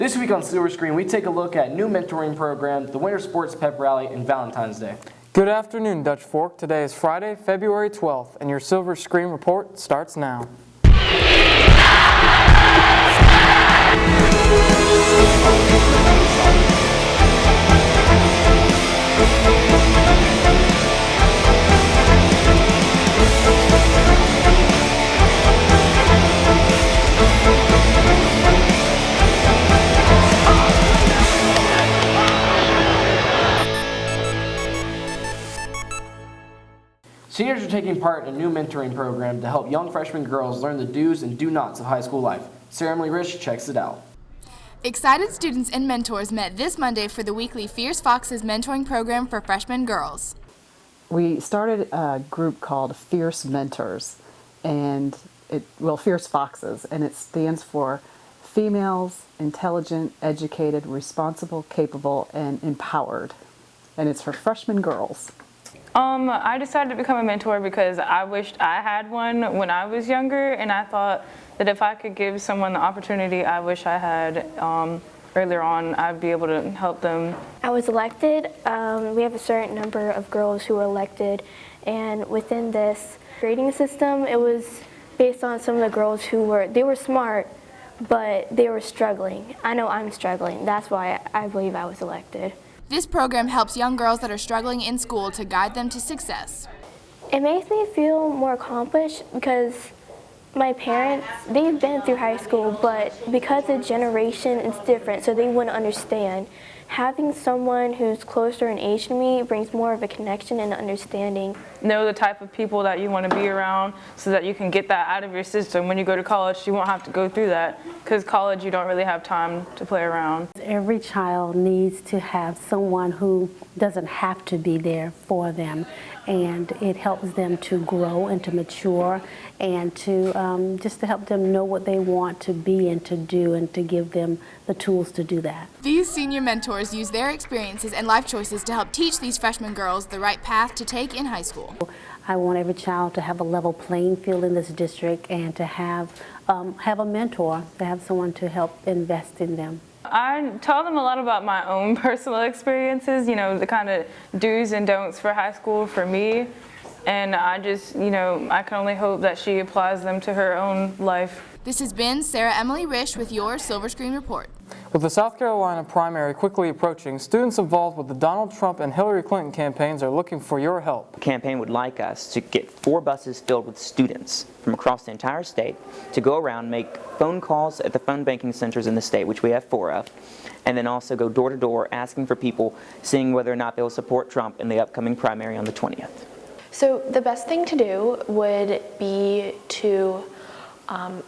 This week on Silver Screen, we take a look at new mentoring program, the Winter Sports Pep Rally, and Valentine's Day. Good afternoon, Dutch Fork. Today is Friday, February 12th, and your Silver Screen report starts now. Seniors are taking part in a new mentoring program to help young freshman girls learn the do's and do-nots of high school life. Sarah Emily Rich checks it out. Excited students and mentors met this Monday for the weekly Fierce Foxes mentoring program for freshman girls. We started a group called Fierce Mentors, and Fierce Foxes, and it stands for Females, Intelligent, Educated, Responsible, Capable, and Empowered. And it's for freshman girls. I decided to become a mentor because I wished I had one when I was younger, and I thought that if I could give someone the opportunity I wish I had earlier on, I'd be able to help them. I was elected. We have a certain number of girls who were elected, and within this grading system, it was based on some of the girls who were smart, but they were struggling. I know I'm struggling. That's why I believe I was elected. This program helps young girls that are struggling in school to guide them to success. It makes me feel more accomplished because my parents, they've been through high school, but because the generation is different, so they wouldn't understand. Having someone who's closer in age to me brings more of a connection and understanding. Know the type of people that you want to be around so that you can get that out of your system. When you go to college, you won't have to go through that, because college you don't really have time to play around. Every child needs to have someone who doesn't have to be there for them, and it helps them to grow and to mature and to just to help them know what they want to be and to do, and to give them the tools to do that. These senior mentors use their experiences and life choices to help teach these freshman girls the right path to take in high school. I want every child to have a level playing field in this district, and to have a mentor, to have someone to help invest in them. I tell them a lot about my own personal experiences, the kind of do's and don'ts for high school for me. And I just, I can only hope that she applies them to her own life. This has been Sarah Emily Risch with your Silver Screen Report. With the South Carolina primary quickly approaching, students involved with the Donald Trump and Hillary Clinton campaigns are looking for your help. The campaign would like us to get 4 buses filled with students from across the entire state to go around, make phone calls at the phone banking centers in the state, which we have 4 of, and then also go door to door asking for people, seeing whether or not they will support Trump in the upcoming primary on the 20th. So the best thing to do would be to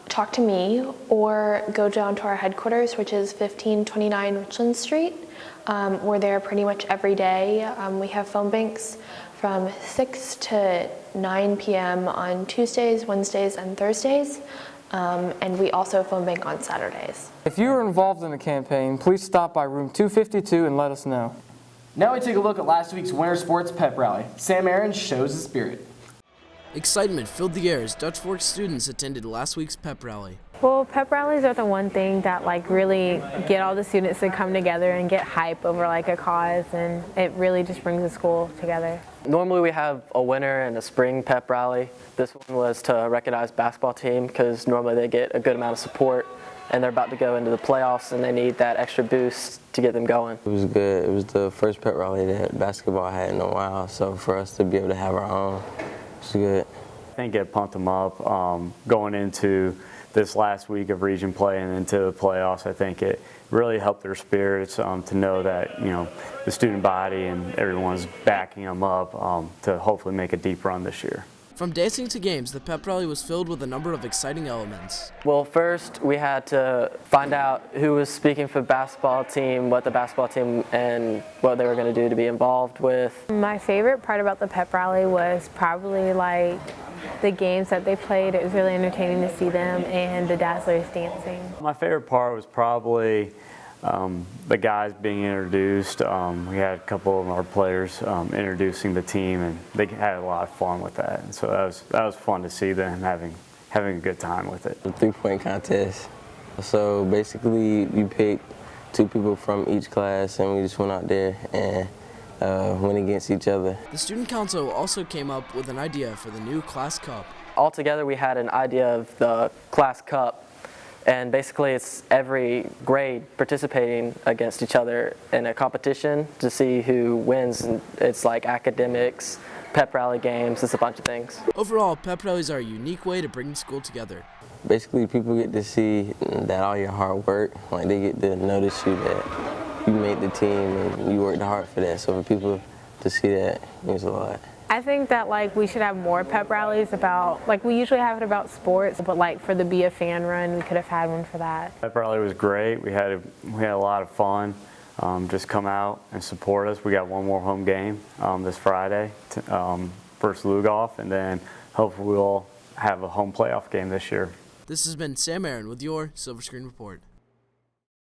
talk to me or go down to our headquarters, which is 1529 Richland Street. We're there pretty much every day. We have phone banks from 6 to 9 p.m. on Tuesdays, Wednesdays, and Thursdays. And we also phone bank on Saturdays. If you are involved in the campaign, please stop by room 252 and let us know. Now we take a look at last week's Winter Sports Pep Rally. Sam Aaron shows the spirit. Excitement filled the air as Dutch Fork students attended last week's pep rally. Well, pep rallies are the one thing that really get all the students to come together and get hype over a cause, and it really just brings the school together. Normally we have a winter and a spring pep rally. This one was to recognize basketball team because normally they get a good amount of support, and they're about to go into the playoffs and they need that extra boost to get them going. It was good. It was the first pep rally that basketball had in a while, so for us to be able to have our own, it's good. I think it pumped them up going into this last week of region play and into the playoffs. I think it really helped their spirits to know that the student body and everyone's backing them up to hopefully make a deep run this year. From dancing to games, the pep rally was filled with a number of exciting elements. Well, first we had to find out who was speaking for the basketball team, what the basketball team and what they were going to do to be involved with. My favorite part about the pep rally was probably the games that they played. It was really entertaining to see them, and the Dazzlers dancing. My favorite part was probably the guys being introduced. We had a couple of our players introducing the team, and they had a lot of fun with that. And so that was fun to see them having a good time with it. The 3-point contest. So basically you pick 2 people from each class, and we just went out there and went against each other. The Student Council also came up with an idea for the new Class Cup. Altogether, we had an idea of the Class Cup, and basically it's every grade participating against each other in a competition to see who wins. And it's like academics, pep rally games, it's a bunch of things. Overall, pep rallies are a unique way to bring the school together. Basically, people get to see that all your hard work, like they get to notice you that you made the team and you worked hard for that. So for people to see that means a lot. I think that like we should have more pep rallies about, like we usually have it about sports, but like for the Be a Fan run, we could have had one for that. Pep rally was great. We had a lot of fun. Just come out and support us. We got one more home game this Friday versus Lugoff, and then hopefully we'll have a home playoff game this year. This has been Sam Aaron with your Silver Screen Report.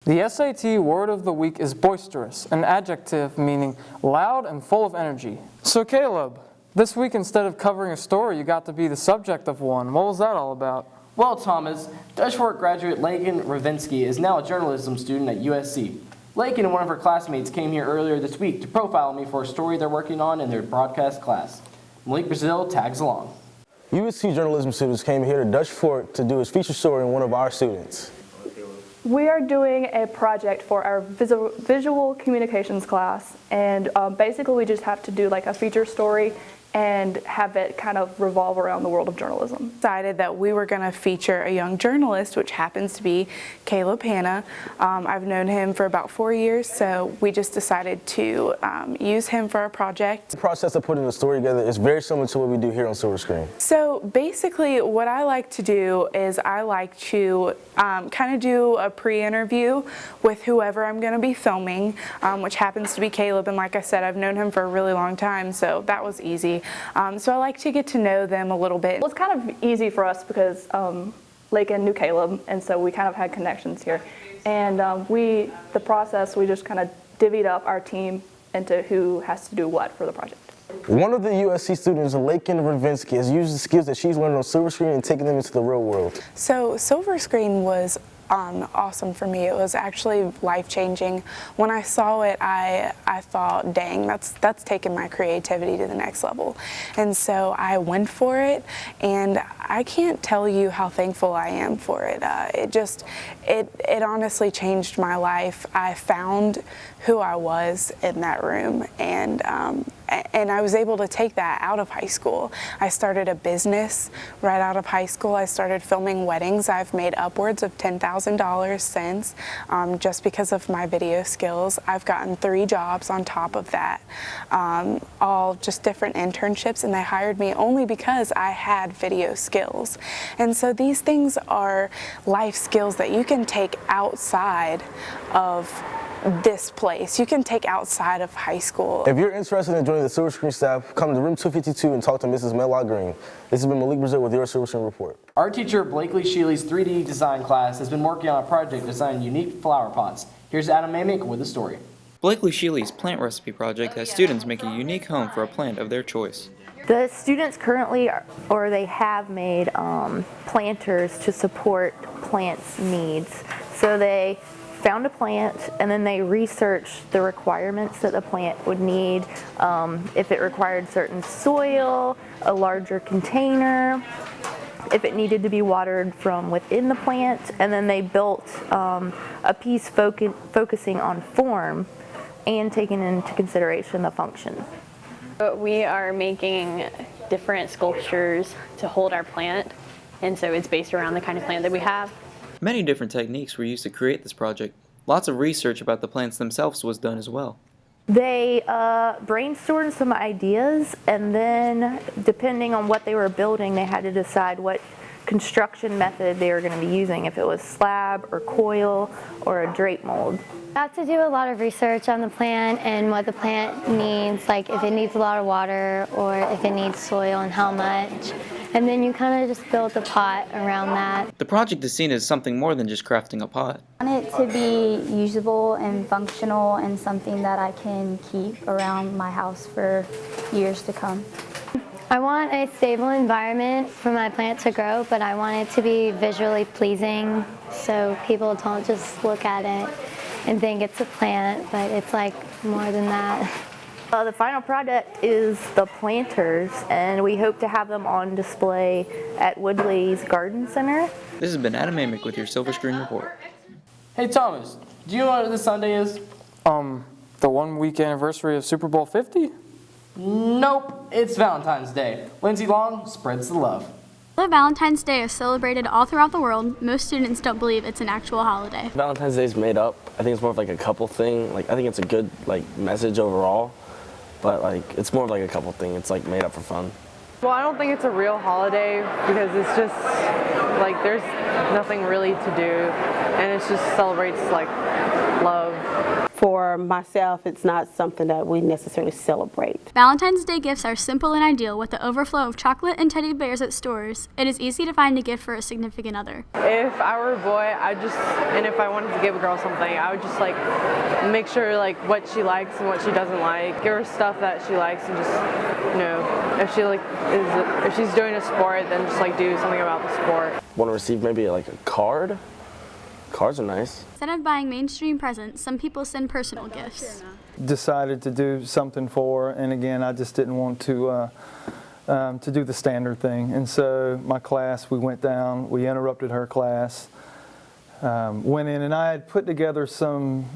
The SAT word of the week is boisterous, an adjective meaning loud and full of energy. So Caleb, this week instead of covering a story, you got to be the subject of one. What was that all about? Well, Thomas, Dutch Fork graduate Lakin Ravinsky is now a journalism student at USC. Lakin and one of her classmates came here earlier this week to profile me for a story they're working on in their broadcast class. Malik Brazil tags along. USC journalism students came here to Dutch Fork to do his feature story on one of our students. We are doing a project for our visual communications class, and basically we just have to do like a feature story and have it kind of revolve around the world of journalism. Decided that we were going to feature a young journalist, which happens to be Caleb Hanna. I've known him for about 4 years, so we just decided to use him for our project. The process of putting the story together is very similar to what we do here on Silver Screen. So basically what I like to do is I like to kind of do a pre-interview with whoever I'm going to be filming, which happens to be Caleb, and like I said, I've known him for a really long time, so that was easy. So I like to get to know them a little bit. Well, it's kind of easy for us because Lakin knew Caleb, and so we kind of had connections here. And we just kind of divvied up our team into who has to do what for the project. One of the USC students, Lakin Ravinsky, has used the skills that she's learned on Silver Screen and taken them into the real world. So Silver Screen was awesome for me. It was actually life-changing. When I saw it, I thought, dang, that's taken my creativity to the next level. And so I went for it, and I can't tell you how thankful I am for it. It honestly changed my life. I found who I was in that room, and I was able to take that out of high school. I started a business right out of high school. I started filming weddings. I've made upwards of $10,000 since, just because of my video skills. I've gotten 3 jobs on top of that, all just different internships, and they hired me only because I had video skills. And so these things are life skills that you can take outside of this place. You can take outside of high school. If you're interested in joining the Silver Screen staff, come to room 252 and talk to Mrs. Medlock Green. This has been Malik Brazil with your Silver Screen Report. Art teacher Blakely Shealy's 3D design class has been working on a project designing unique flower pots. Here's Adam Amick with the story. Blakely Shealy's plant recipe project has students make a unique home for a plant of their choice. The students currently, they have made planters to support plants' needs. So they found a plant, and then they researched the requirements that the plant would need, if it required certain soil, a larger container, if it needed to be watered from within the plant, and then they built a piece focusing on form and taking into consideration the function. We are making different sculptures to hold our plant, and so it's based around the kind of plant that we have. Many different techniques were used to create this project. Lots of research about the plants themselves was done as well. They brainstormed some ideas, and then depending on what they were building, they had to decide what construction method they were going to be using, if it was slab or coil or a drape mold. I have to do a lot of research on the plant and what the plant needs, like if it needs a lot of water or if it needs soil and how much. And then you kind of just build the pot around that. The project is seen as something more than just crafting a pot. I want it to be usable and functional and something that I can keep around my house for years to come. I want a stable environment for my plant to grow, but I want it to be visually pleasing so people don't just look at it and think it's a plant, but it's like more than that. The final project is the planters, and we hope to have them on display at Woodley's Garden Center. This has been Adam Amick with your Silver Screen Report. Hey Thomas, do you know what this Sunday is? The 1 week anniversary of Super Bowl 50? Nope, it's Valentine's Day. Lindsay Long spreads the love. Although Valentine's Day is celebrated all throughout the world, most students don't believe it's an actual holiday. Valentine's Day is made up. I think it's more of like a couple thing. Like I think it's a good message overall, but it's more of like a couple thing. It's made up for fun. Well, I don't think it's a real holiday because it's just there's nothing really to do, and it just celebrates love. For myself, it's not something that we necessarily celebrate. Valentine's Day gifts are simple and ideal. With the overflow of chocolate and teddy bears at stores, it is easy to find a gift for a significant other. If I were a boy, and if I wanted to give a girl something, I would just make sure what she likes and what she doesn't like. Give her stuff that she likes, and just if she's doing a sport, then just do something about the sport. Want to receive maybe a card? Cards are nice. Instead of buying mainstream presents, some people send personal gifts. Decided to do something for her, and again, I just didn't want to do the standard thing. And so my class, we went down, we interrupted her class, went in, and I had put together some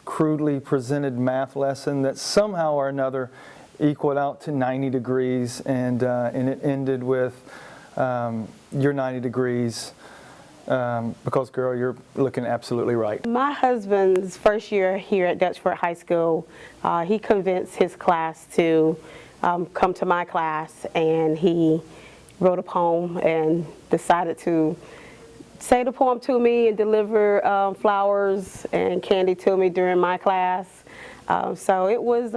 crudely presented math lesson that somehow or another equaled out to 90 degrees, and it ended with, you're 90 degrees. Because, girl, you're looking absolutely right. My husband's first year here at Dutch Fork High School, he convinced his class to come to my class, and he wrote a poem and decided to say the poem to me and deliver flowers and candy to me during my class. So it was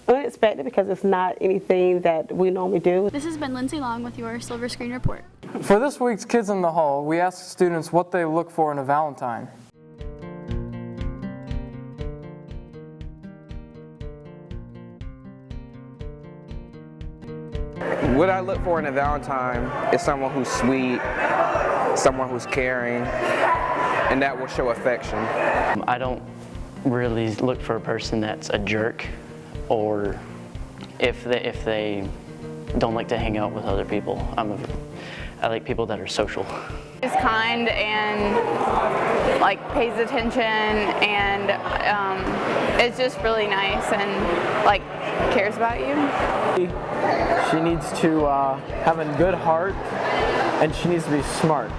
unexpected because it's not anything that we normally do. This has been Lindsay Long with your Silver Screen Report. For this week's Kids in the Hall, we asked students what they look for in a Valentine. What I look for in a Valentine is someone who's sweet, someone who's caring, and that will show affection. I don't really look for a person that's a jerk, or if they don't like to hang out with other people. I like people that are social. Is kind and pays attention, and it's just really nice and cares about you. She needs to have a good heart, and she needs to be smart.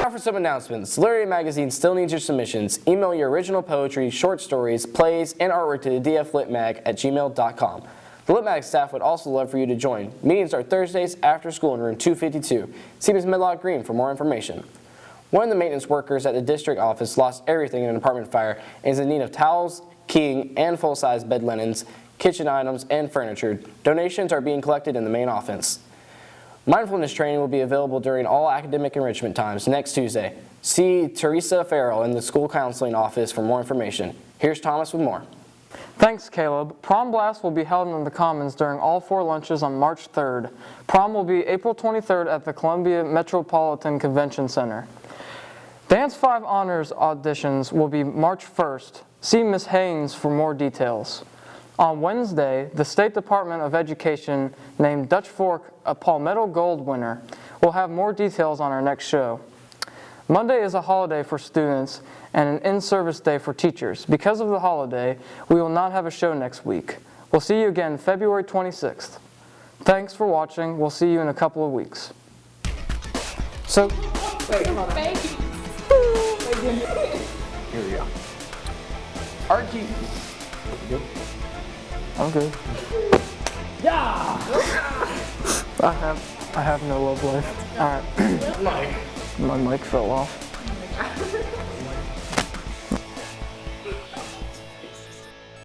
Now for some announcements. Literary Magazine still needs your submissions. Email your original poetry, short stories, plays, and artwork to dflitmag@gmail.com. The LitMag staff would also love for you to join. Meetings are Thursdays after school in room 252. See Ms. Medlock Green for more information. One of the maintenance workers at the district office lost everything in an apartment fire and is in need of towels, keying, and full-size bed linens, kitchen items, and furniture. Donations are being collected in the main office. Mindfulness training will be available during all academic enrichment times next Tuesday. See Teresa Farrell in the school counseling office for more information. Here's Thomas with more. Thanks, Caleb. Prom Blast will be held in the Commons during all 4 lunches on March 3rd. Prom will be April 23rd at the Columbia Metropolitan Convention Center. Dance 5 Honors auditions will be March 1st. See Ms. Haynes for more details. On Wednesday, the State Department of Education named Dutch Fork a Palmetto Gold winner. We'll have more details on our next show. Monday is a holiday for students and an in-service day for teachers. Because of the holiday, we will not have a show next week. We'll see you again February 26th. Thanks for watching. We'll see you in a couple of weeks. So, Here we go. Archie. I'm good. Yeah! I have no love life. All right. My mic fell off.